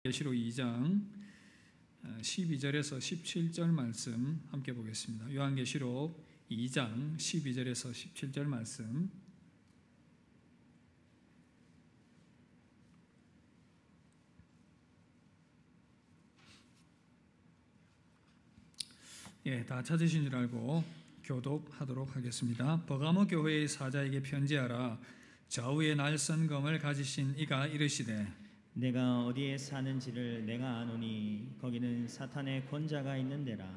계시록 2장 12절에서 17절 말씀 함께 보겠습니다. 요한계시록 2장 12절에서 17절 말씀. 다 찾으신 줄 알고 교독하도록 하겠습니다. 버가모 교회의 사자에게 편지하라. 좌우에 날선 검을 가지신 이가 이르시되 내가 어디에 사는지를 내가 아노니 거기는 사탄의 권자가 있는 데라.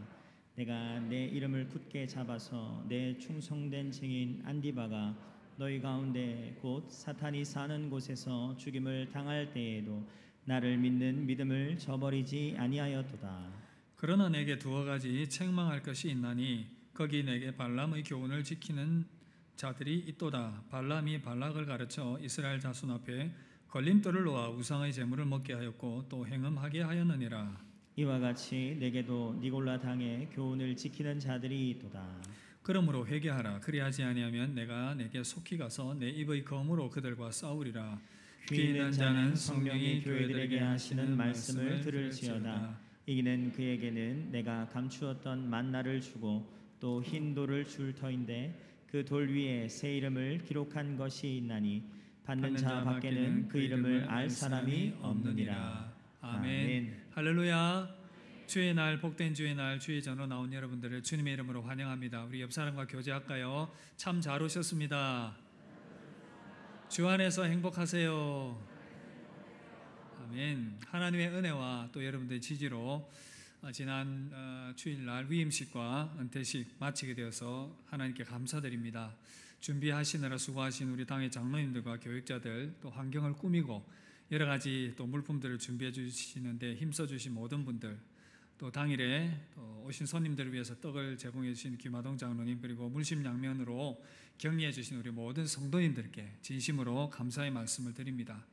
내가 내 이름을 굳게 잡아서 내 충성된 증인 안디바가 너희 가운데 곧 사탄이 사는 곳에서 죽임을 당할 때에도 나를 믿는 믿음을 저버리지 아니하였도다. 그러나 내게 두어 가지 책망할 것이 있나니 거기 내게 발람의 교훈을 지키는 자들이 있도다. 발람이 발락을 가르쳐 이스라엘 자손 앞에 걸림돌을 놓아 우상의 제물을 먹게 하였고 또 행음하게 하였느니라. 이와 같이 내게도 니골라 당의 교훈을 지키는 자들이 있도다. 그러므로 회개하라. 그리하지 아니하면 내가 내게 속히 가서 내 입의 검으로 그들과 싸우리라. 귀 있는 자는 성령이 교회들에게 하시는 말씀을 들을지어다. 이기는 그에게는 내가 감추었던 만나를 주고 또 흰 돌을 줄 터인데 그 돌 위에 새 이름을 기록한 것이 있나니 받는 자 밖에는 그 이름을 알 사람이 없느니라. 아멘. 할렐루야. 주의 날, 복된 주의 날, 주의 전으로 나온 여러분들을 주님의 이름으로 환영합니다. 우리 옆 사람과 교제할까요? 참 잘 오셨습니다. 주 안에서 행복하세요. 아멘. 하나님의 은혜와 또 여러분들의 지지로 지난 주일날 위임식과 은퇴식 마치게 되어서 하나님께 감사드립니다. 준비하시느라 수고하신 우리 당의 장로님들과 교육자들, 또 환경을 꾸미고 여러 가지 또 물품들을 준비해 주시는데 힘써 주신 모든 분들, 또 당일에 또 오신 손님들을 위해서 떡을 제공해 주신 귀마동 장로님, 그리고 물심양면으로 격려해 주신 우리 모든 성도님들께 진심으로 감사의 말씀을 드립니다.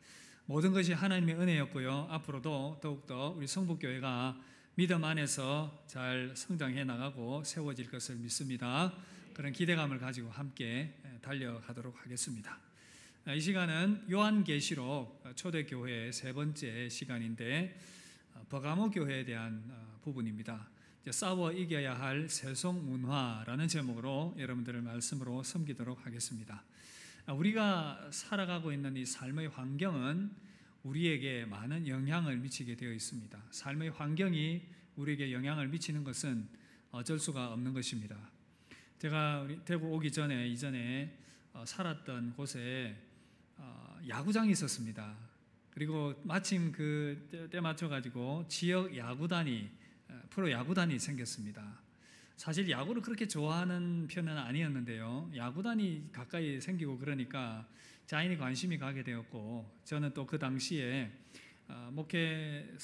모든 것이 하나님의 은혜였고요. 앞으로도 더욱더 우리 성북교회가 믿음 안에서 잘 성장해 나가고 세워질 것을 믿습니다. 그런 기대감을 가지고 함께 달려가도록 하겠습니다. 이 시간은 요한계시록 초대교회의 세 번째 시간인데 버가모 교회에 대한 부분입니다. 싸워 이겨야 할 세속문화라는 제목으로 여러분들을 말씀으로 섬기도록 하겠습니다. 우리가 살아가고 있는 이 삶의 환경은 우리에게 많은 영향을 미치게 되어 있습니다. 삶의 환경이 우리에게 영향을 미치는 것은 어쩔 수가 없는 것입니다. 제가 대구 오기 전에 이전에 살았던 곳에 야구장이 있었습니다. 그리고 마침 그 때 맞춰가지고 지역 야구단이 프로 야구단이 생겼습니다. 사실 야구를 그렇게 좋아하는 편은 아니었는데요. 야구단이 가까이 생기고 그러니까 자연히 관심이 가게 되었고, 저는 또 그 당시에 목회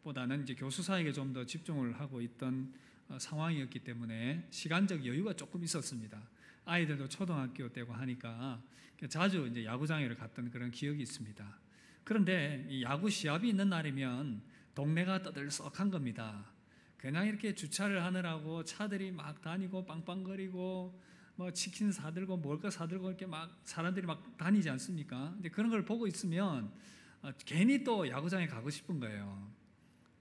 사역보다는 이제 교수 사역에 좀 더 집중을 하고 있던 상황이었기 때문에 시간적 여유가 조금 있었습니다. 아이들도 초등학교 때고 하니까 자주 이제 야구장에 갔던 그런 기억이 있습니다. 그런데 이 야구 시합이 있는 날이면 동네가 떠들썩한 겁니다. 그냥 이렇게 주차를 하느라고 차들이 막 다니고 빵빵거리고 뭐 치킨 사들고 뭘 거 사들고 이렇게 막 사람들이 막 다니지 않습니까? 근데 그런 걸 보고 있으면 괜히 또 야구장에 가고 싶은 거예요.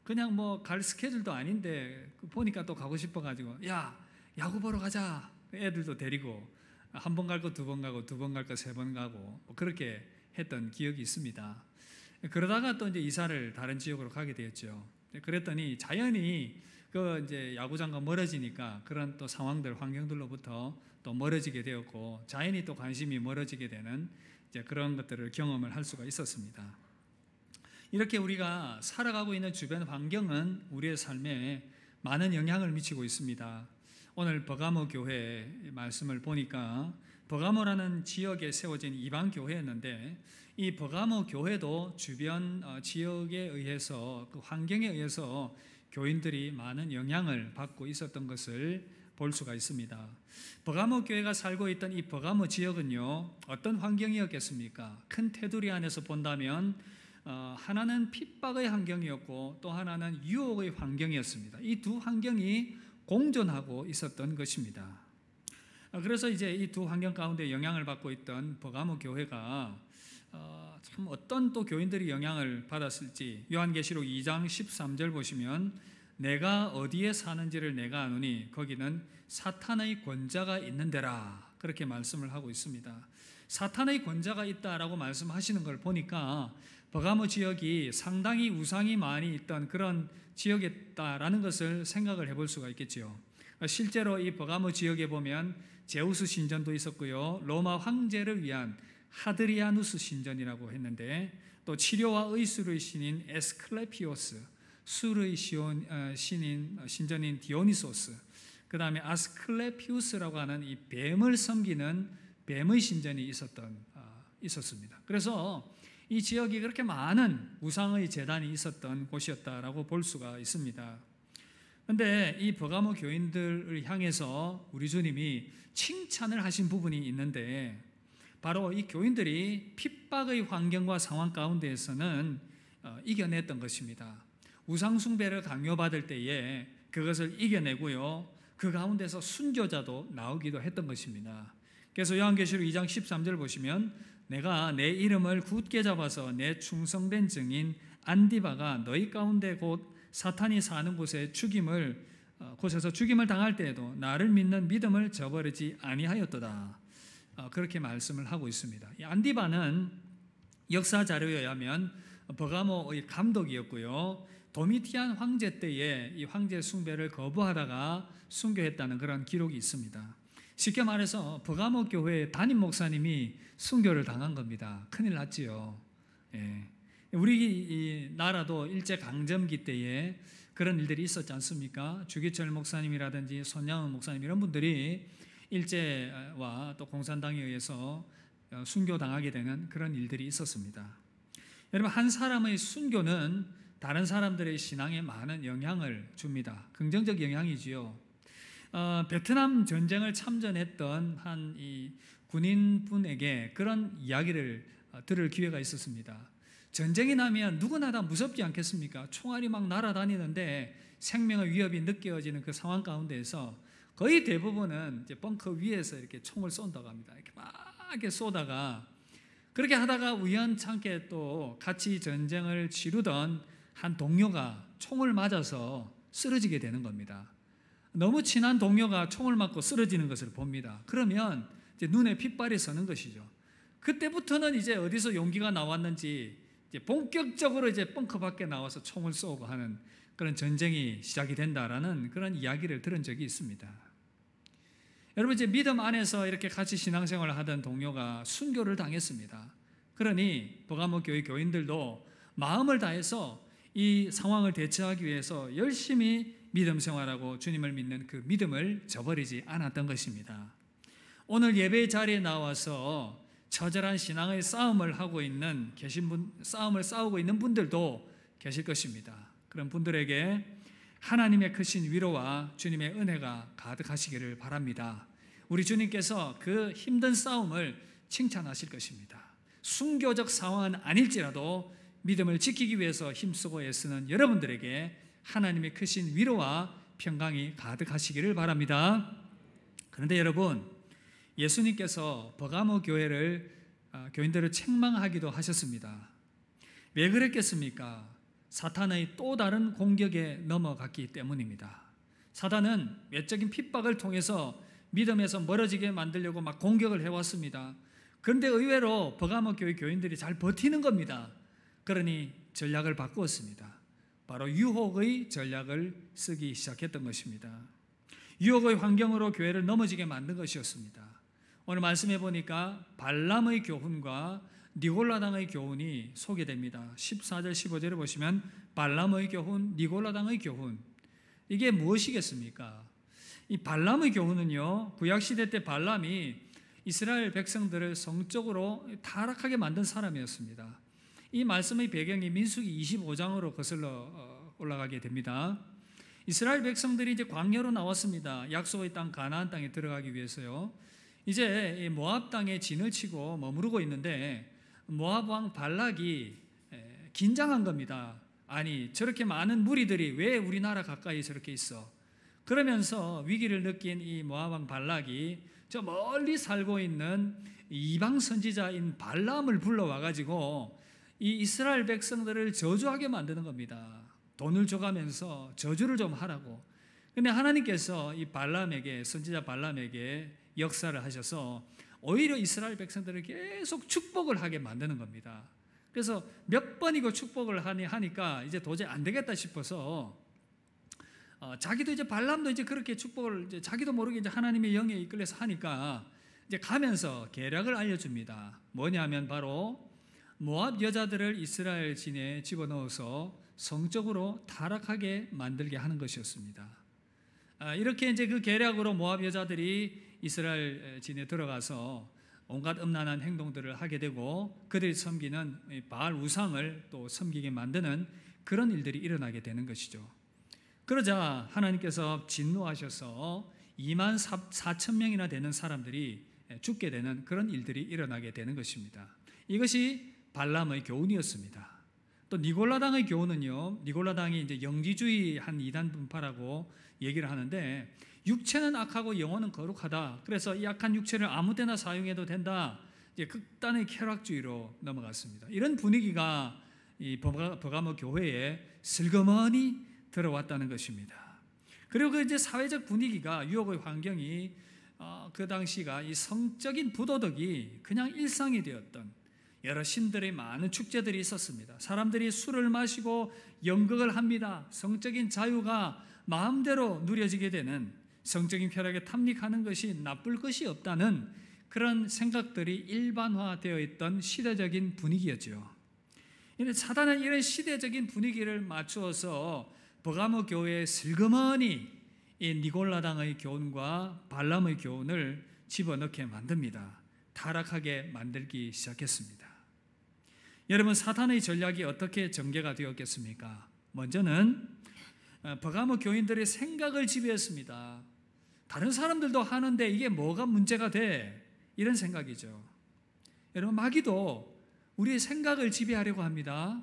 그냥 뭐 갈 스케줄도 아닌데 보니까 또 가고 싶어가지고 야 야구 보러 가자. 애들도 데리고 한 번 갈 거 두 번 가고 두 번 갈 거 세 번 가고 뭐 그렇게 했던 기억이 있습니다. 그러다가 또 이제 이사를 다른 지역으로 가게 되었죠. 그랬더니 자연히 그 이제 야구장과 멀어지니까 그런 또 상황들, 환경들로부터 또 멀어지게 되었고 자연히 또 관심이 멀어지게 되는 이제 그런 것들을 경험을 할 수가 있었습니다. 이렇게 우리가 살아가고 있는 주변 환경은 우리의 삶에 많은 영향을 미치고 있습니다. 오늘 버가모 교회 말씀을 보니까 버가모라는 지역에 세워진 이방 교회였는데 이 버가모 교회도 주변 지역에 의해서 그 환경에 의해서 교인들이 많은 영향을 받고 있었던 것을 볼 수가 있습니다. 버가모 교회가 살고 있던 이 버가모 지역은요, 어떤 환경이었겠습니까? 큰 테두리 안에서 본다면 하나는 핍박의 환경이었고 또 하나는 유혹의 환경이었습니다. 이 두 환경이 공존하고 있었던 것입니다. 그래서 이제 이 두 환경 가운데 영향을 받고 있던 버가모 교회가 참 어떤 또 교인들이 영향을 받았을지 요한계시록 2장 13절 보시면 내가 어디에 사는지를 내가 아노니 거기는 사탄의 권자가 있는 데라 그렇게 말씀을 하고 있습니다. 사탄의 권자가 있다라고 말씀하시는 걸 보니까 버가모 지역이 상당히 우상이 많이 있던 그런 지역이었다라는 것을 생각을 해볼 수가 있겠지요. 실제로 이 버가모 지역에 보면 제우스 신전도 있었고요, 로마 황제를 위한 하드리아누스 신전이라고 했는데 또 치료와 의술의 신인 에스클레피오스, 술의 신전인 디오니소스, 그 다음에 아스클레피우스라고 하는 이 뱀을 섬기는 뱀의 신전이 있었습니다. 그래서 이 지역이 그렇게 많은 우상의 제단이 있었던 곳이었다라고 볼 수가 있습니다. 그런데 이 버가모 교인들을 향해서 우리 주님이 칭찬을 하신 부분이 있는데 바로 이 교인들이 핍박의 환경과 상황 가운데에서는 이겨냈던 것입니다. 우상 숭배를 강요받을 때에 그것을 이겨내고요, 그 가운데서 순교자도 나오기도 했던 것입니다. 그래서 요한계시록 2장 13절 보시면 내가 내 이름을 굳게 잡아서 내 충성된 증인 안디바가 너희 가운데 곧 사탄이 사는 곳에서 죽임을 당할 때에도 나를 믿는 믿음을 저버리지 아니하였도다. 그렇게 말씀을 하고 있습니다. 이 안디바는 역사 자료에 의하면 버가모의 감독이었고요, 도미티안 황제 때에 이 황제 숭배를 거부하다가 순교했다는 그런 기록이 있습니다. 쉽게 말해서 버가모 교회의 담임 목사님이 순교를 당한 겁니다. 큰일 났지요. 우리 이 나라도 일제 강점기 때에 그런 일들이 있었지 않습니까? 주기철 목사님이라든지 손양은 목사님 이런 분들이 일제와 또 공산당에 의해서 순교당하게 되는 그런 일들이 있었습니다. 여러분, 한 사람의 순교는 다른 사람들의 신앙에 많은 영향을 줍니다. 긍정적 영향이지요. 베트남 전쟁을 참전했던 한 이 군인분에게 그런 이야기를 들을 기회가 있었습니다. 전쟁이 나면 누구나 다 무섭지 않겠습니까? 총알이 막 날아다니는데 생명의 위협이 느껴지는 그 상황 가운데에서 거의 대부분은 이제 벙커 위에서 이렇게 총을 쏜다고 합니다. 이렇게 막 이렇게 쏘다가 그렇게 하다가 우연찮게 또 같이 전쟁을 치르던 한 동료가 총을 맞아서 쓰러지게 되는 겁니다. 너무 친한 동료가 총을 맞고 쓰러지는 것을 봅니다. 그러면 이제 눈에 핏발이 서는 것이죠. 그때부터는 이제 어디서 용기가 나왔는지 이제 본격적으로 이제 벙커 밖에 나와서 총을 쏘고 하는 그런 전쟁이 시작이 된다라는 그런 이야기를 들은 적이 있습니다. 여러분, 이제 믿음 안에서 이렇게 같이 신앙생활을 하던 동료가 순교를 당했습니다. 그러니 버가모 교회 교인들도 마음을 다해서 이 상황을 대처하기 위해서 열심히 믿음 생활하고 주님을 믿는 그 믿음을 저버리지 않았던 것입니다. 오늘 예배 자리에 나와서 처절한 신앙의 싸움을 싸우고 있는 분들도 계실 것입니다. 그런 분들에게 하나님의 크신 위로와 주님의 은혜가 가득하시기를 바랍니다. 우리 주님께서 그 힘든 싸움을 칭찬하실 것입니다. 순교적 상황은 아닐지라도 믿음을 지키기 위해서 힘쓰고 애쓰는 여러분들에게 하나님의 크신 위로와 평강이 가득하시기를 바랍니다. 그런데 여러분, 예수님께서 버가모 교인들을 책망하기도 하셨습니다. 왜 그랬겠습니까? 사탄의 또 다른 공격에 넘어갔기 때문입니다. 사탄은 외적인 핍박을 통해서 믿음에서 멀어지게 만들려고 막 공격을 해왔습니다. 그런데 의외로 버가모 교회 교인들이 잘 버티는 겁니다. 그러니 전략을 바꾸었습니다. 바로 유혹의 전략을 쓰기 시작했던 것입니다. 유혹의 환경으로 교회를 넘어지게 만든 것이었습니다. 오늘 말씀해 보니까 발람의 교훈과 니골라당의 교훈이 소개됩니다. 14절 15절에 보시면 발람의 교훈, 니골라당의 교훈, 이게 무엇이겠습니까? 이 발람의 교훈은요, 구약시대 때 발람이 이스라엘 백성들을 성적으로 타락하게 만든 사람이었습니다. 이 말씀의 배경이 민수기 25장으로 거슬러 올라가게 됩니다. 이스라엘 백성들이 이제 광야로 나왔습니다. 약속의 땅 가나안 땅에 들어가기 위해서요. 이제 모압 땅에 진을 치고 머무르고 있는데 모압 왕 발락이 긴장한 겁니다. 아니, 저렇게 많은 무리들이 왜 우리나라 가까이 저렇게 있어? 그러면서 위기를 느낀 이 모압 왕 발락이 저 멀리 살고 있는 이방 선지자인 발람을 불러와 가지고 이 이스라엘 백성들을 저주하게 만드는 겁니다. 돈을 줘가면서 저주를 좀 하라고. 근데 하나님께서 이 발람에게, 선지자 발람에게 역사를 하셔서 오히려 이스라엘 백성들을 계속 축복을 하게 만드는 겁니다. 그래서 몇 번이고 축복을 하니까 이제 도저히 안 되겠다 싶어서 자기도 이제 발람도 이제 그렇게 축복을 이제 자기도 모르게 이제 하나님의 영에 이끌려서 하니까 이제 가면서 계략을 알려줍니다. 뭐냐면 바로 모압 여자들을 이스라엘 진에 집어넣어서 성적으로 타락하게 만들게 하는 것이었습니다. 이렇게 이제 그 계략으로 모압 여자들이 이스라엘 진에 들어가서 온갖 음란한 행동들을 하게 되고 그들이 섬기는 바알 우상을 또 섬기게 만드는 그런 일들이 일어나게 되는 것이죠. 그러자 하나님께서 진노하셔서 2만 4천 명이나 되는 사람들이 죽게 되는 그런 일들이 일어나게 되는 것입니다. 이것이 발람의 교훈이었습니다. 또 니골라당의 교훈은요, 니골라당이 이제 영지주의 한 이단 분파라고 얘기를 하는데 육체는 악하고 영혼은 거룩하다. 그래서 이 악한 육체를 아무 때나 사용해도 된다. 이제 극단의 쾌락주의로 넘어갔습니다. 이런 분위기가 이 버가모 교회에 슬그머니 들어왔다는 것입니다. 그리고 그 이제 사회적 분위기가 유혹의 환경이 그 당시가 이 성적인 부도덕이 그냥 일상이 되었던 여러 신들의 많은 축제들이 있었습니다. 사람들이 술을 마시고 연극을 합니다. 성적인 자유가 마음대로 누려지게 되는 성적인 쾌락에 탐닉하는 것이 나쁠 것이 없다는 그런 생각들이 일반화되어 있던 시대적인 분위기였죠. 사단은 이런 시대적인 분위기를 맞추어서 버가모 교회에 슬그머니 이 니골라당의 교훈과 발람의 교훈을 집어넣게 만듭니다. 타락하게 만들기 시작했습니다. 여러분, 사탄의 전략이 어떻게 전개가 되었겠습니까? 먼저는 버가모 교인들의 생각을 지배했습니다. 다른 사람들도 하는데 이게 뭐가 문제가 돼? 이런 생각이죠. 여러분, 마귀도 우리의 생각을 지배하려고 합니다.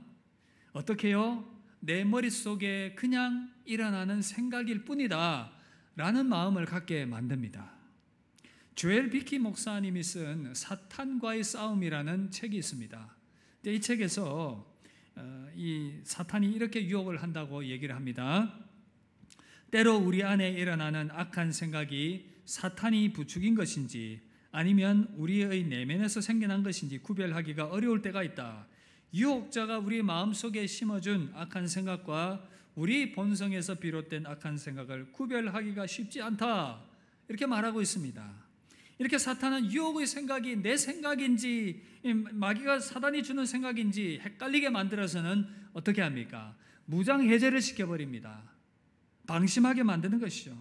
어떻게요? 내 머릿속에 그냥 일어나는 생각일 뿐이다 라는 마음을 갖게 만듭니다. 조엘 비키 목사님이 쓴 사탄과의 싸움이라는 책이 있습니다. 이 책에서 이 사탄이 이렇게 유혹을 한다고 얘기를 합니다. 때로 우리 안에 일어나는 악한 생각이 사탄이 부추긴 것인지 아니면 우리의 내면에서 생겨난 것인지 구별하기가 어려울 때가 있다. 유혹자가 우리 마음속에 심어준 악한 생각과 우리 본성에서 비롯된 악한 생각을 구별하기가 쉽지 않다. 이렇게 말하고 있습니다. 이렇게 사탄은 유혹의 생각이 내 생각인지 마귀가 사단이 주는 생각인지 헷갈리게 만들어서는 어떻게 합니까? 무장해제를 시켜버립니다. 방심하게 만드는 것이죠.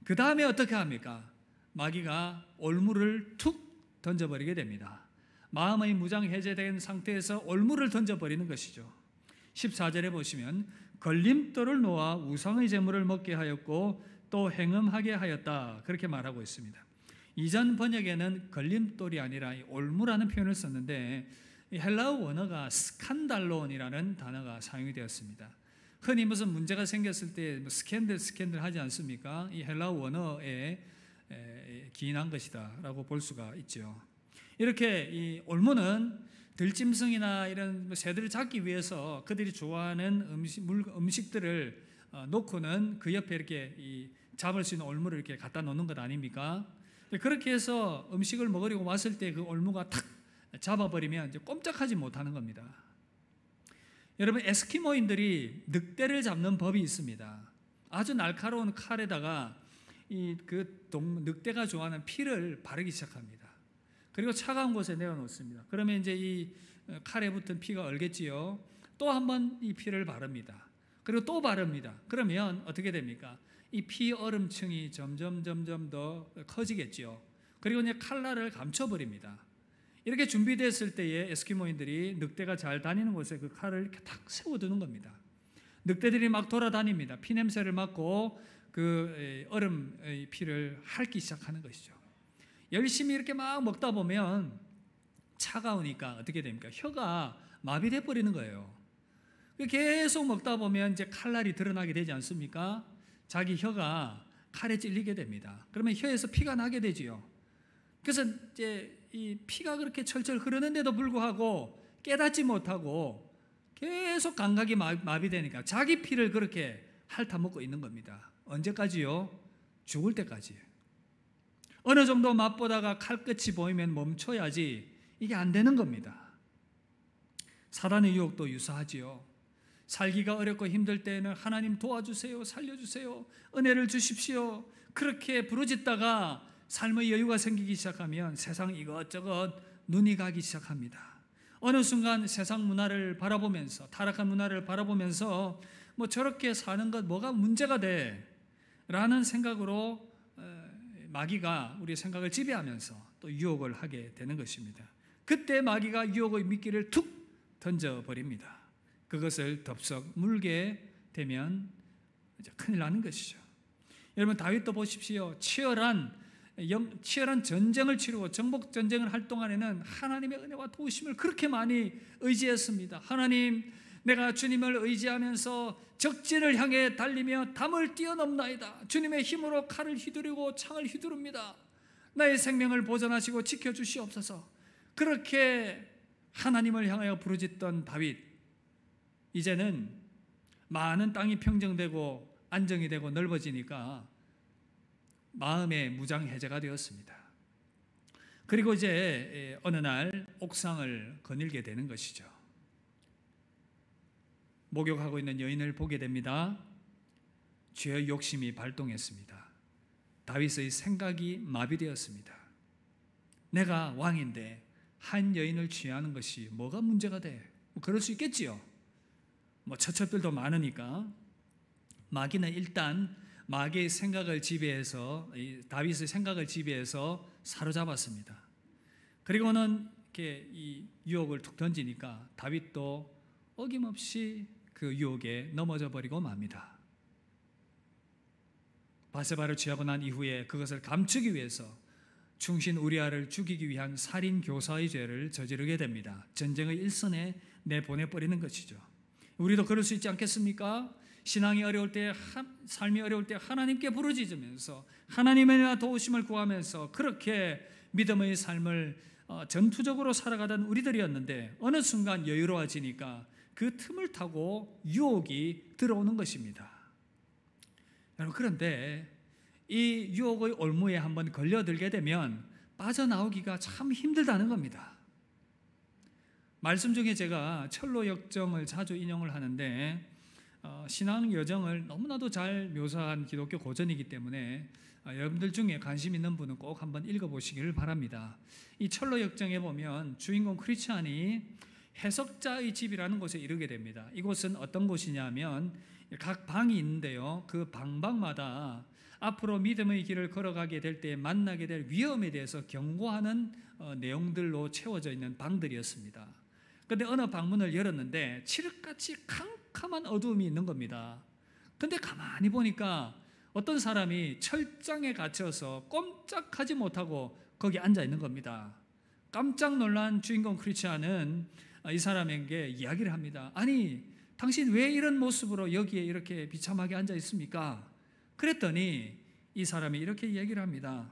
그 다음에 어떻게 합니까? 마귀가 올무를 툭 던져버리게 됩니다. 마음의 무장해제된 상태에서 올무를 던져버리는 것이죠. 14절에 보시면 걸림돌을 놓아 우상의 제물을 먹게 하였고 또 행음하게 하였다. 그렇게 말하고 있습니다. 이전 번역에는 걸림돌이 아니라 올무라는 표현을 썼는데 헬라어 원어가 스칸달론이라는 단어가 사용이 되었습니다. 흔히 무슨 문제가 생겼을 때 스캔들 하지 않습니까? 이 헬라어 원어에 기인한 것이다라고 볼 수가 있죠. 이렇게 이 올무는 들짐승이나 이런 새들을 잡기 위해서 그들이 좋아하는 음식들을 놓고는 그 옆에 이렇게 잡을 수 있는 올무를 이렇게 갖다 놓는 것 아닙니까? 그렇게 해서 음식을 먹으려고 왔을 때 그 올무가 탁 잡아버리면 이제 꼼짝하지 못하는 겁니다. 여러분, 에스키모인들이 늑대를 잡는 법이 있습니다. 아주 날카로운 칼에다가 늑대가 좋아하는 피를 바르기 시작합니다. 그리고 차가운 곳에 내어놓습니다. 그러면 이제 이 칼에 붙은 피가 얼겠지요. 또 한 번 이 피를 바릅니다. 그리고 또 바릅니다. 그러면 어떻게 됩니까? 이 피 얼음층이 점점 더 커지겠지요. 그리고 이제 칼날을 감춰버립니다. 이렇게 준비됐을 때에 에스키모인들이 늑대가 잘 다니는 곳에 그 칼을 이렇게 탁 세워두는 겁니다. 늑대들이 막 돌아다닙니다. 피 냄새를 맡고 그 얼음의 피를 핥기 시작하는 것이죠. 열심히 이렇게 막 먹다 보면 차가우니까 어떻게 됩니까? 혀가 마비돼 버리는 거예요. 계속 먹다 보면 이제 칼날이 드러나게 되지 않습니까? 자기 혀가 칼에 찔리게 됩니다. 그러면 혀에서 피가 나게 되지요. 그래서 이제 이 피가 그렇게 철철 흐르는데도 불구하고 깨닫지 못하고 계속 감각이 마비되니까 자기 피를 그렇게 핥아먹고 있는 겁니다. 언제까지요? 죽을 때까지. 어느 정도 맛보다가 칼끝이 보이면 멈춰야지 이게 안 되는 겁니다. 사단의 유혹도 유사하지요. 살기가 어렵고 힘들 때에는 하나님 도와주세요, 살려주세요, 은혜를 주십시오, 그렇게 부르짖다가 삶의 여유가 생기기 시작하면 세상 이것저것 눈이 가기 시작합니다. 어느 순간 세상 문화를 바라보면서, 타락한 문화를 바라보면서 뭐 저렇게 사는 것 뭐가 문제가 돼? 라는 생각으로 마귀가 우리의 생각을 지배하면서 또 유혹을 하게 되는 것입니다. 그때 마귀가 유혹의 미끼를 툭 던져버립니다. 그것을 덥석 물게 되면 이제 큰일 나는 것이죠. 여러분, 다윗도 보십시오. 치열한 전쟁을 치르고 정복 전쟁을 할 동안에는 하나님의 은혜와 도우심을 그렇게 많이 의지했습니다. 하나님, 내가 주님을 의지하면서 적진을 향해 달리며 담을 뛰어넘나이다. 주님의 힘으로 칼을 휘두르고 창을 휘두릅니다. 나의 생명을 보존하시고 지켜주시옵소서. 그렇게 하나님을 향하여 부르짖던 다윗, 이제는 많은 땅이 평정되고 안정이 되고 넓어지니까 마음의 무장해제가 되었습니다. 그리고 이제 어느 날 옥상을 거닐게 되는 것이죠. 목욕하고 있는 여인을 보게 됩니다. 죄의 욕심이 발동했습니다. 다윗의 생각이 마비되었습니다. 내가 왕인데 한 여인을 취하는 것이 뭐가 문제가 돼? 뭐 그럴 수 있겠지요. 뭐 처첩들도 많으니까. 마귀는 일단 마귀의 생각을 지배해서, 다윗의 생각을 지배해서 사로잡았습니다. 그리고는 이렇게 이 유혹을 툭 던지니까 다윗도 어김없이 그 유혹에 넘어져 버리고 맙니다. 바세바를 취하고 난 이후에 그것을 감추기 위해서 충신 우리아를 죽이기 위한 살인 교사의 죄를 저지르게 됩니다. 전쟁의 일선에 내보내버리는 것이죠. 우리도 그럴 수 있지 않겠습니까? 신앙이 어려울 때, 삶이 어려울 때 하나님께 부르짖으면서 하나님의 도우심을 구하면서 그렇게 믿음의 삶을 전투적으로 살아가던 우리들이었는데 어느 순간 여유로워지니까 그 틈을 타고 유혹이 들어오는 것입니다. 여러분, 그런데 이 유혹의 올무에 한번 걸려들게 되면 빠져나오기가 참 힘들다는 겁니다. 말씀 중에 제가 철로 역정을 자주 인용을 하는데 신앙 여정을 너무나도 잘 묘사한 기독교 고전이기 때문에 여러분들 중에 관심 있는 분은 꼭 한번 읽어보시기를 바랍니다. 이 철로 역정에 보면 주인공 크리스찬이 해석자의 집이라는 곳에 이르게 됩니다. 이곳은 어떤 곳이냐면 각 방이 있는데요, 그 방마다 앞으로 믿음의 길을 걸어가게 될 때 만나게 될 위험에 대해서 경고하는 내용들로 채워져 있는 방들이었습니다. 그런데 어느 방문을 열었는데 칠흑같이 캄캄한 어두움이 있는 겁니다. 그런데 가만히 보니까 어떤 사람이 철장에 갇혀서 꼼짝하지 못하고 거기 앉아 있는 겁니다. 깜짝 놀란 주인공 크리스찬은 이 사람에게 이야기를 합니다. 아니, 당신 왜 이런 모습으로 여기에 이렇게 비참하게 앉아 있습니까? 그랬더니 이 사람이 이렇게 이야기를 합니다.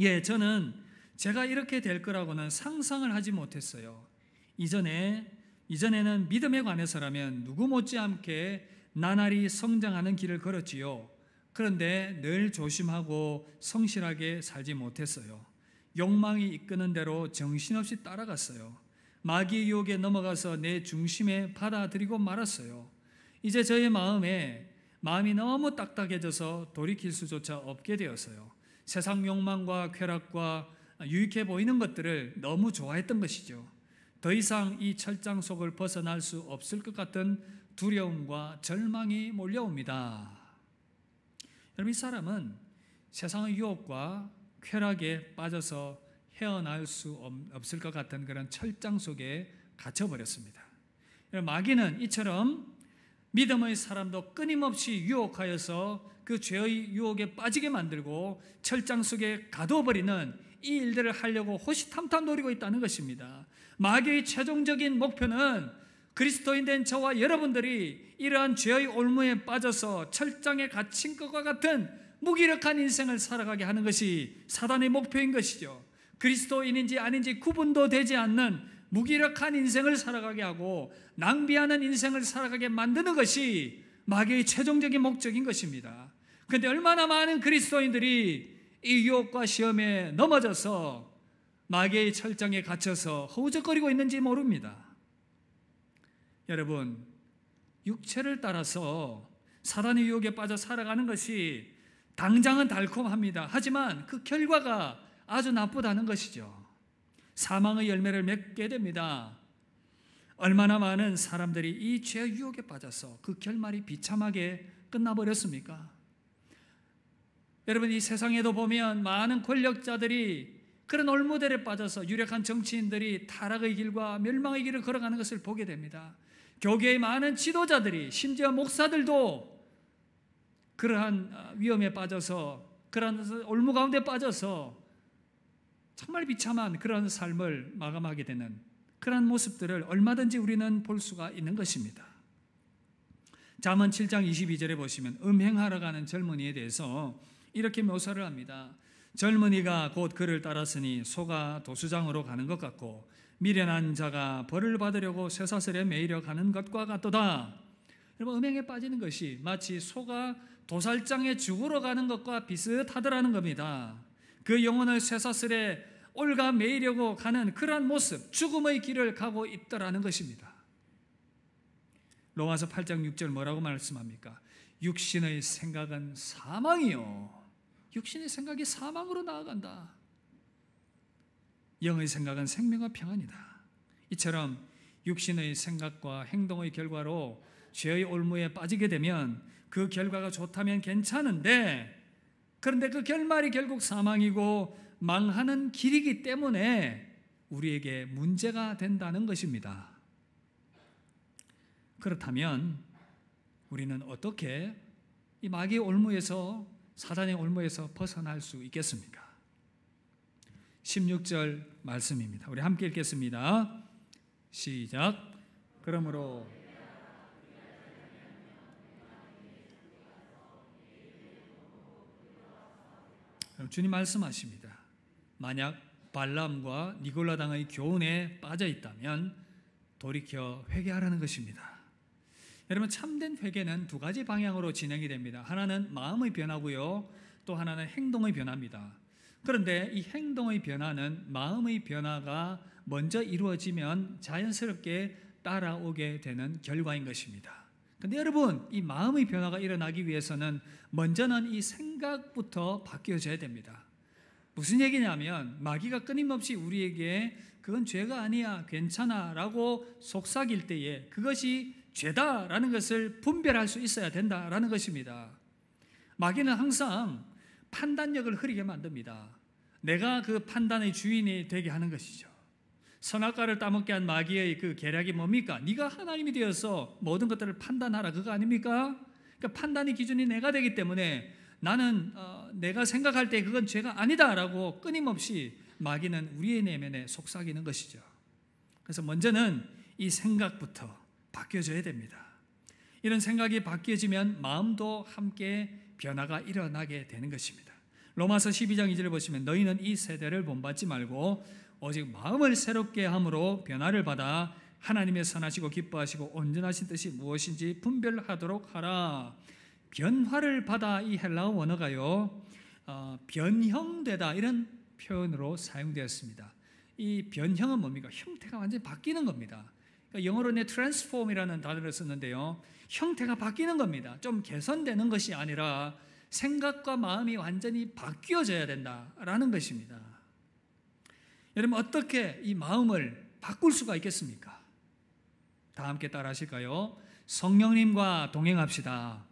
예, 저는 제가 이렇게 될 거라고는 상상을 하지 못했어요. 이전에는 믿음에 관해서라면 누구 못지않게 나날이 성장하는 길을 걸었지요. 그런데 늘 조심하고 성실하게 살지 못했어요. 욕망이 이끄는 대로 정신없이 따라갔어요. 마귀의 유혹에 넘어가서 내 중심에 받아들이고 말았어요. 이제 저의 마음이 너무 딱딱해져서 돌이킬 수조차 없게 되었어요. 세상 욕망과 쾌락과 유익해 보이는 것들을 너무 좋아했던 것이죠. 더 이상 이 철장 속을 벗어날 수 없을 것 같은 두려움과 절망이 몰려옵니다. 여러분, 이 사람은 세상의 유혹과 쾌락에 빠져서 헤어나올 수 없을 것 같은 그런 철장 속에 갇혀버렸습니다. 마귀는 이처럼 믿음의 사람도 끊임없이 유혹하여서 그 죄의 유혹에 빠지게 만들고 철장 속에 가둬버리는 이 일들을 하려고 호시탐탐 노리고 있다는 것입니다. 마귀의 최종적인 목표는 그리스도인 된 저와 여러분들이 이러한 죄의 올무에 빠져서 철장에 갇힌 것과 같은 무기력한 인생을 살아가게 하는 것이 사단의 목표인 것이죠. 그리스도인인지 아닌지 구분도 되지 않는 무기력한 인생을 살아가게 하고 낭비하는 인생을 살아가게 만드는 것이 마귀의 최종적인 목적인 것입니다. 그런데 얼마나 많은 그리스도인들이 이 유혹과 시험에 넘어져서 마귀의 철장에 갇혀서 허우적거리고 있는지 모릅니다. 여러분, 육체를 따라서 사단의 유혹에 빠져 살아가는 것이 당장은 달콤합니다. 하지만 그 결과가 아주 나쁘다는 것이죠. 사망의 열매를 맺게 됩니다. 얼마나 많은 사람들이 이 죄의 유혹에 빠져서 그 결말이 비참하게 끝나버렸습니까? 여러분, 이 세상에도 보면 많은 권력자들이 그런 올무들에 빠져서 유력한 정치인들이 타락의 길과 멸망의 길을 걸어가는 것을 보게 됩니다. 교계의 많은 지도자들이, 심지어 목사들도 그러한 위험에 빠져서, 그러한 올무 가운데 빠져서 정말 비참한 그런 삶을 마감하게 되는 그런 모습들을 얼마든지 우리는 볼 수가 있는 것입니다. 잠언 7장 22절에 보시면 음행하러 가는 젊은이에 대해서 이렇게 묘사를 합니다. 젊은이가 곧 그를 따랐으니 소가 도수장으로 가는 것 같고 미련한 자가 벌을 받으려고 쇠사슬에 매이려 가는 것과 같도다. 여러분, 음행에 빠지는 것이 마치 소가 도살장에 죽으러 가는 것과 비슷하더라는 겁니다. 그 영혼을 쇠사슬에 올가 매이려고 가는 그러한 모습, 죽음의 길을 가고 있더라는 것입니다. 로마서 8장 6절 뭐라고 말씀합니까? 육신의 생각은 사망이요, 육신의 생각이 사망으로 나아간다. 영의 생각은 생명과 평안이다. 이처럼 육신의 생각과 행동의 결과로 죄의 올무에 빠지게 되면 그 결과가 좋다면 괜찮은데, 그런데 그 결말이 결국 사망이고 망하는 길이기 때문에 우리에게 문제가 된다는 것입니다. 그렇다면 우리는 어떻게 이 마귀의 올무에서, 사단의 올무에서 벗어날 수 있겠습니까? 16절 말씀입니다. 우리 함께 읽겠습니다. 시작. 그러므로 주님 말씀하십니다. 만약 발람과 니골라 당의 교훈에 빠져 있다면 돌이켜 회개하라는 것입니다. 여러분, 참된 회개는 두 가지 방향으로 진행이 됩니다. 하나는 마음의 변화고요, 또 하나는 행동의 변화입니다. 그런데 이 행동의 변화는 마음의 변화가 먼저 이루어지면 자연스럽게 따라오게 되는 결과인 것입니다. 그런데 여러분, 이 마음의 변화가 일어나기 위해서는 먼저는 이 생각부터 바뀌어져야 됩니다. 무슨 얘기냐면 마귀가 끊임없이 우리에게 그건 죄가 아니야, 괜찮아 라고 속삭일 때에 그것이 죄다라는 것을 분별할 수 있어야 된다라는 것입니다. 마귀는 항상 판단력을 흐리게 만듭니다. 내가 그 판단의 주인이 되게 하는 것이죠. 선악과를 따먹게 한 마귀의 그 계략이 뭡니까? 네가 하나님이 되어서 모든 것들을 판단하라, 그거 아닙니까? 그러니까 판단의 기준이 내가 되기 때문에 나는 내가 생각할 때 그건 죄가 아니다라고 끊임없이 마귀는 우리의 내면에 속삭이는 것이죠. 그래서 먼저는 이 생각부터 바뀌어져야 됩니다. 이런 생각이 바뀌어지면 마음도 함께 변화가 일어나게 되는 것입니다. 로마서 12장 2절을 보시면 너희는 이 세대를 본받지 말고 오직 마음을 새롭게 함으로 변화를 받아 하나님의 선하시고 기뻐하시고 온전하신 뜻이 무엇인지 분별하도록 하라. 변화를 받아, 이 헬라어 원어가요, 변형되다 이런 표현으로 사용되었습니다. 이 변형은 뭡니까? 형태가 완전히 바뀌는 겁니다. 그러니까 영어로는 transform이라는 단어를 썼는데요, 형태가 바뀌는 겁니다. 좀 개선되는 것이 아니라 생각과 마음이 완전히 바뀌어져야 된다라는 것입니다. 여러분, 어떻게 이 마음을 바꿀 수가 있겠습니까? 다 함께 따라 하실까요? 성령님과 동행합시다.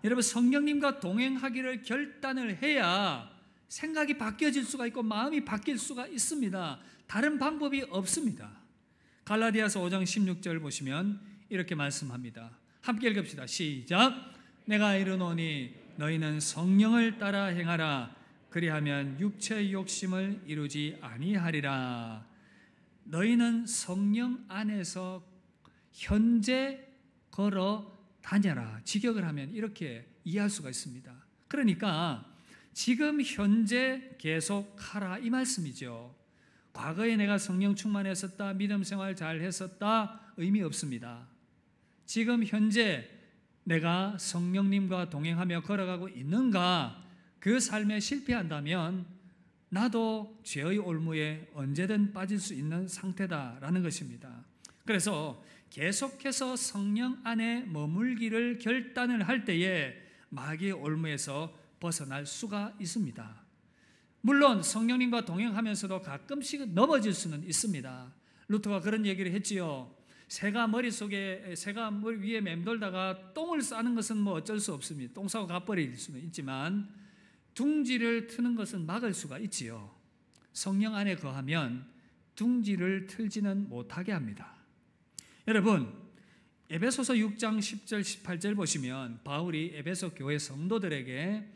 여러분, 성령님과 동행하기를 결단을 해야 생각이 바뀌어질 수가 있고 마음이 바뀔 수가 있습니다. 다른 방법이 없습니다. 갈라디아서 5장 16절 보시면 이렇게 말씀합니다. 함께 읽읍시다. 시작. 내가 이르노니 너희는 성령을 따라 행하라. 그리하면 육체의 욕심을 이루지 아니하리라. 너희는 성령 안에서 현재 걸어 다녀라. 직역을 하면 이렇게 이해할 수가 있습니다. 그러니까 지금 현재 계속 하라 이 말씀이죠. 과거에 내가 성령 충만했었다, 믿음 생활 잘 했었다 의미 없습니다. 지금 현재 내가 성령님과 동행하며 걸어가고 있는가, 그 삶에 실패한다면 나도 죄의 올무에 언제든 빠질 수 있는 상태다라는 것입니다. 그래서 계속해서 성령 안에 머물기를 결단을 할 때에 마귀의 올무에서 벗어날 수가 있습니다. 물론 성령님과 동행하면서도 가끔씩 넘어질 수는 있습니다. 루터가 그런 얘기를 했지요. 새가 머리 위에 맴돌다가 똥을 싸는 것은 뭐 어쩔 수 없습니다. 똥 싸고 가버릴 수는 있지만 둥지를 트는 것은 막을 수가 있지요. 성령 안에 거하면 둥지를 틀지는 못하게 합니다. 여러분, 에베소서 6장 10절 18절 보시면 바울이 에베소 교회 성도들에게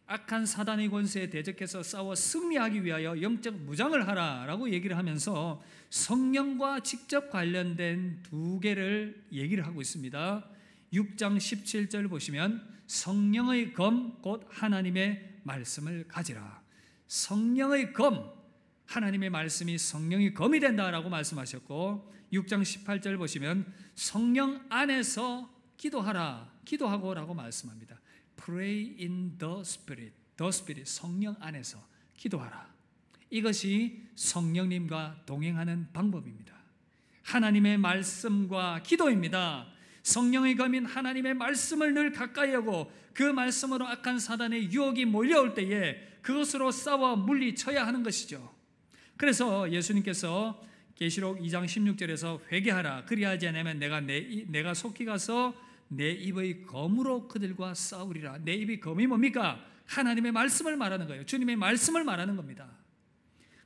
악한 사단의 권세에 대적해서 싸워 승리하기 위하여 영적 무장을 하라라고 얘기를 하면서 성령과 직접 관련된 두 개를 얘기를 하고 있습니다. 6장 17절 보시면 성령의 검 곧 하나님의 말씀을 가지라. 성령의 검, 하나님의 말씀이 성령의 검이 된다라고 말씀하셨고, 6장 18절 보시면 성령 안에서 기도하고라고 말씀합니다. Pray in the Spirit, 성령 안에서 기도하라. 이것이 성령님과 동행하는 방법입니다. 하나님의 말씀과 기도입니다. 성령의 검인 하나님의 말씀을 늘 가까이 하고 그 말씀으로 악한 사단의 유혹이 몰려올 때에 그것으로 싸워 물리쳐야 하는 것이죠. 그래서 예수님께서 계시록 2장 16절에서 회개하라, 그리하지 않으면 내가 속히 가서 내 입의 검으로 그들과 싸우리라. 내 입의 검이 뭡니까? 하나님의 말씀을 말하는 거예요. 주님의 말씀을 말하는 겁니다.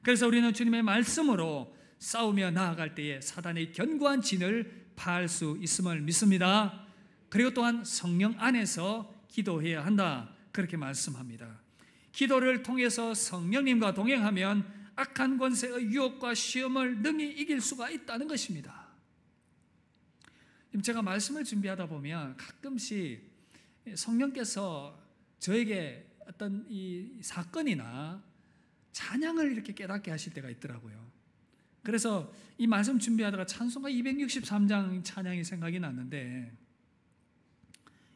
그래서 우리는 주님의 말씀으로 싸우며 나아갈 때에 사단의 견고한 진을 파할 수 있음을 믿습니다. 그리고 또한 성령 안에서 기도해야 한다, 그렇게 말씀합니다. 기도를 통해서 성령님과 동행하면 악한 권세의 유혹과 시험을 능히 이길 수가 있다는 것입니다. 제가 말씀을 준비하다 보면 가끔씩 성령께서 저에게 어떤 이 사건이나 찬양을 이렇게 깨닫게 하실 때가 있더라고요. 그래서 이 말씀 준비하다가 찬송가 263장 찬양이 생각이 났는데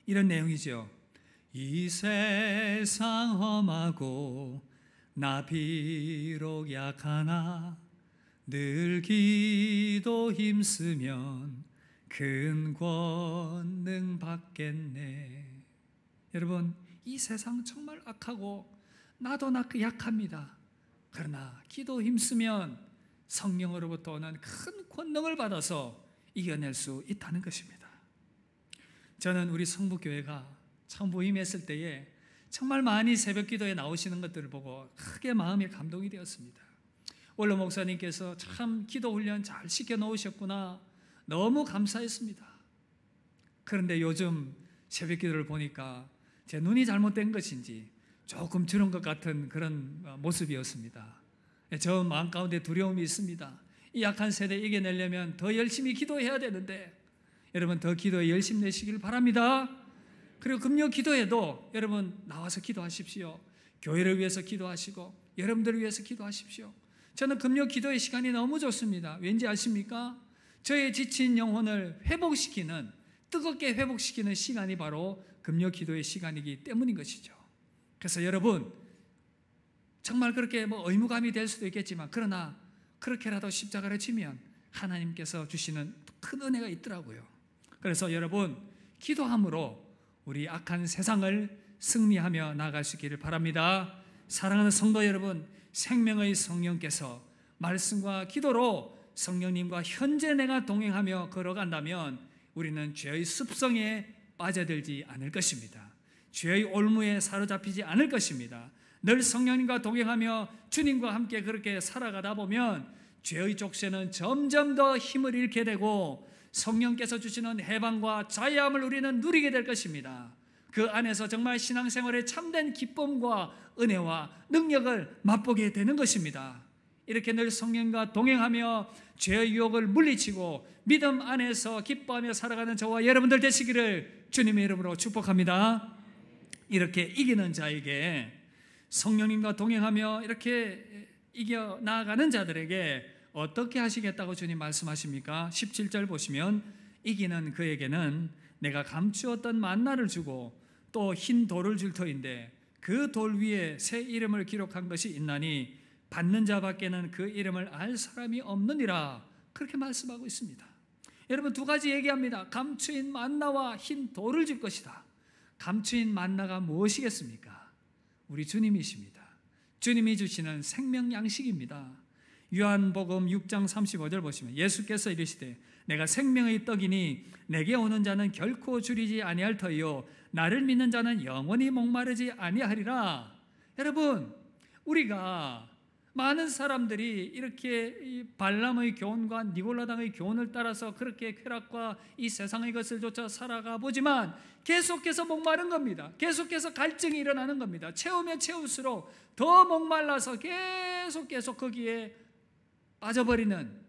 이런 내용이죠. 이 세상 험하고 나 비록 약하나 늘 기도 힘쓰면 큰 권능 받겠네. 여러분, 이 세상 정말 악하고 나도 약합니다. 그러나 기도 힘쓰면 성령으로부터 오는 큰 권능을 받아서 이겨낼 수 있다는 것입니다. 저는 우리 성북교회가 처음 부임했을 때에 정말 많이 새벽 기도에 나오시는 것들을 보고 크게 마음에 감동이 되었습니다. 원로 목사님께서 참 기도 훈련 잘 시켜 놓으셨구나, 너무 감사했습니다. 그런데 요즘 새벽 기도를 보니까 제 눈이 잘못된 것인지 조금 줄은 것 같은 그런 모습이었습니다. 저 마음 가운데 두려움이 있습니다. 이 약한 세대 이겨내려면 더 열심히 기도해야 되는데 여러분, 더 기도에 열심 내시길 바랍니다. 그리고 금요 기도에도 여러분 나와서 기도하십시오. 교회를 위해서 기도하시고 여러분들을 위해서 기도하십시오. 저는 금요 기도의 시간이 너무 좋습니다. 왠지 아십니까? 저의 지친 영혼을 회복시키는, 뜨겁게 회복시키는 시간이 바로 금요 기도의 시간이기 때문인 것이죠. 그래서 여러분, 정말 그렇게 의무감이 될 수도 있겠지만 그러나 그렇게라도 십자가를 지면 하나님께서 주시는 큰 은혜가 있더라고요. 그래서 여러분, 기도함으로 우리 악한 세상을 승리하며 나아갈 수 있기를 바랍니다. 사랑하는 성도 여러분, 생명의 성령께서 말씀과 기도로 성령님과 현재 내가 동행하며 걸어간다면 우리는 죄의 습성에 빠져들지 않을 것입니다. 죄의 올무에 사로잡히지 않을 것입니다. 늘 성령님과 동행하며 주님과 함께 그렇게 살아가다 보면 죄의 족쇄는 점점 더 힘을 잃게 되고 성령께서 주시는 해방과 자유함을 우리는 누리게 될 것입니다. 그 안에서 정말 신앙생활의 참된 기쁨과 은혜와 능력을 맛보게 되는 것입니다. 이렇게 늘 성령과 동행하며 죄의 유혹을 물리치고 믿음 안에서 기뻐하며 살아가는 저와 여러분들 되시기를 주님의 이름으로 축복합니다. 이렇게 이기는 자에게 성령님과 동행하며 이렇게 이겨 나아가는 자들에게 어떻게 하시겠다고 주님 말씀하십니까? 17절 보시면 이기는 그에게는 내가 감추었던 만나를 주고 또 흰 돌을 줄 터인데 그 돌 위에 새 이름을 기록한 것이 있나니 받는 자밖에는 그 이름을 알 사람이 없느니라. 그렇게 말씀하고 있습니다. 여러분, 두 가지 얘기합니다. 감추인 만나와 흰 돌을 줄 것이다. 감추인 만나가 무엇이겠습니까? 우리 주님이십니다. 주님이 주시는 생명 양식입니다. 요한복음 6장 35절 보시면 예수께서 이르시되 내가 생명의 떡이니 내게 오는 자는 결코 줄이지 아니할 터이요 나를 믿는 자는 영원히 목마르지 아니하리라. 여러분, 우리가 많은 사람들이 이렇게 이 발람의 교훈과 니골라당의 교훈을 따라서 그렇게 쾌락과 이 세상의 것을 쫓아 살아가 보지만 계속해서 목마른 겁니다. 계속해서 갈증이 일어나는 겁니다. 채우면 채울수록 더 목말라서 계속 거기에 빠져버리는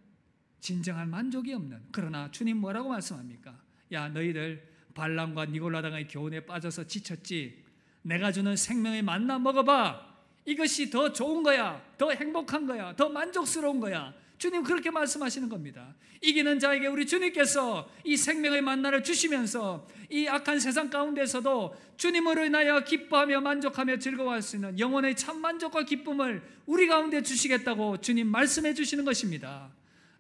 진정한 만족이 없는. 그러나 주님 뭐라고 말씀합니까? 야, 너희들 발람과 니골라당의 교훈에 빠져서 지쳤지? 내가 주는 생명의 만나 먹어봐. 이것이 더 좋은 거야, 더 행복한 거야, 더 만족스러운 거야. 주님 그렇게 말씀하시는 겁니다. 이기는 자에게 우리 주님께서 이 생명의 만나를 주시면서 이 악한 세상 가운데서도 주님으로 인하여 기뻐하며 만족하며 즐거워할 수 있는 영혼의 참 만족과 기쁨을 우리 가운데 주시겠다고 주님 말씀해 주시는 것입니다.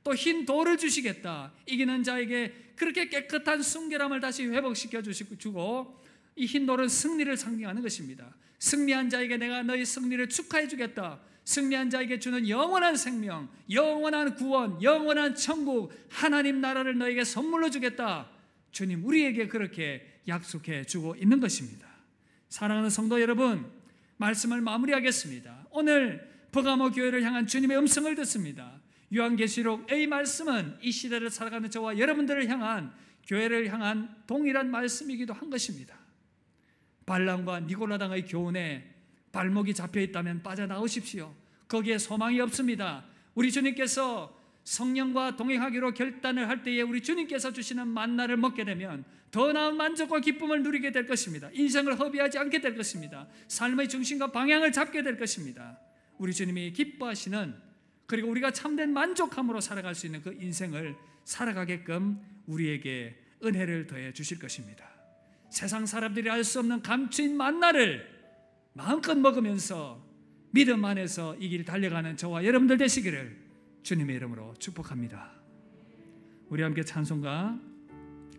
또 흰 돌을 주시겠다. 이기는 자에게 그렇게 깨끗한 순결함을 다시 회복시켜 주고, 이 흰 돌은 승리를 상징하는 것입니다. 승리한 자에게 내가 너희 승리를 축하해 주겠다. 승리한 자에게 주는 영원한 생명, 영원한 구원, 영원한 천국, 하나님 나라를 너에게 선물로 주겠다. 주님 우리에게 그렇게 약속해 주고 있는 것입니다. 사랑하는 성도 여러분, 말씀을 마무리하겠습니다. 오늘 버가모 교회를 향한 주님의 음성을 듣습니다. 요한계시록 A 말씀은 이 시대를 살아가는 저와 여러분들을 향한, 교회를 향한 동일한 말씀이기도 한 것입니다. 발람과 니골라당의 교훈에 발목이 잡혀 있다면 빠져나오십시오. 거기에 소망이 없습니다. 우리 주님께서 성령과 동행하기로 결단을 할 때에 우리 주님께서 주시는 만나를 먹게 되면 더 나은 만족과 기쁨을 누리게 될 것입니다. 인생을 허비하지 않게 될 것입니다. 삶의 중심과 방향을 잡게 될 것입니다. 우리 주님이 기뻐하시는, 그리고 우리가 참된 만족함으로 살아갈 수 있는 그 인생을 살아가게끔 우리에게 은혜를 더해 주실 것입니다. 세상 사람들이 알 수 없는 감추인 만나를 마음껏 먹으면서 믿음 안에서 이 길 달려가는 저와 여러분들 되시기를 주님의 이름으로 축복합니다. 우리 함께 찬송가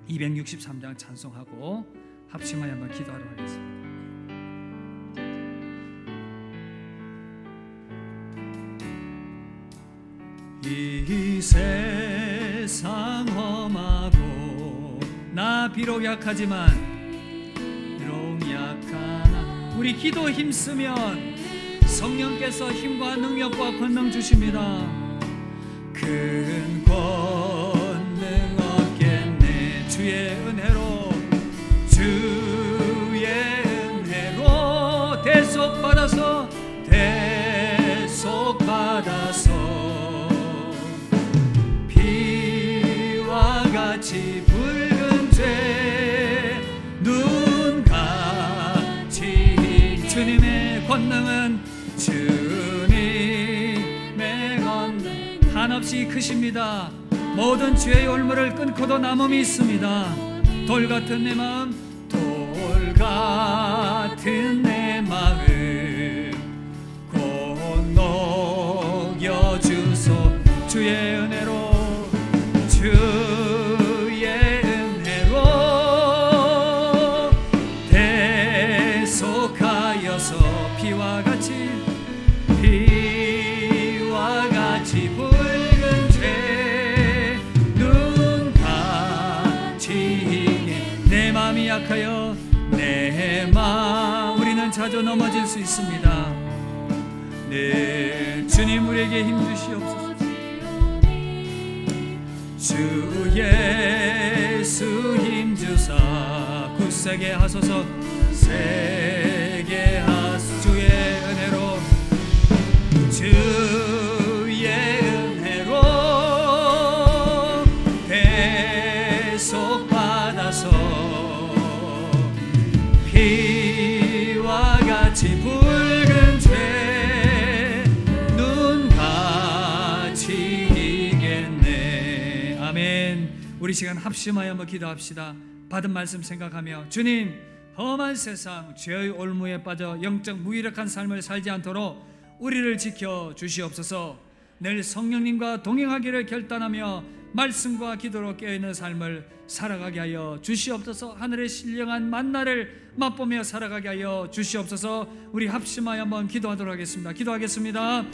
263장 찬송하고 합심하여 한번 기도하러 가겠습니다. 이 세상 험하고 나 비록 약하지만 우리 기도 힘쓰면 성령께서 힘과 능력과 권능 주십니다. 큰 권능 얻겠네. 주의 은혜로 대속받아서 피와 같이 붉은 죄 눈같이 주님의 권능은 주님의 권능 한없이 크십니다. 모든 죄의 올무를 끊고도 남음이 있습니다. 돌 같은 내 마음, 돌 같은 내 마음 곧 녹여주소. 주의 은혜로 피와 같이 붉은 죄 눈같이 내 마음이 약하여 우리는 자주 넘어질 수 있습니다. 네, 주님 우리에게 힘 주시옵소서. 주 예수 힘 주사 굳세게 하소서. 세게 하소서. 주의 은혜로 대속받아서 피와 같이 붉은 죄 눈 시간 합심하여 한번 기도합시다. 받은 말씀 생각하며 주님, 험한 세상 죄의 올무에 빠져 영적 무기력한 삶을 살지 않도록 우리를 지켜 주시옵소서. 늘 성령님과 동행하기를 결단하며 말씀과 기도로 깨어있는 삶을 살아가게 하여 주시옵소서. 하늘의 신령한 만나를 맛보며 살아가게 하여 주시옵소서. 우리 합심하여 한번 기도하도록 하겠습니다. 기도하겠습니다.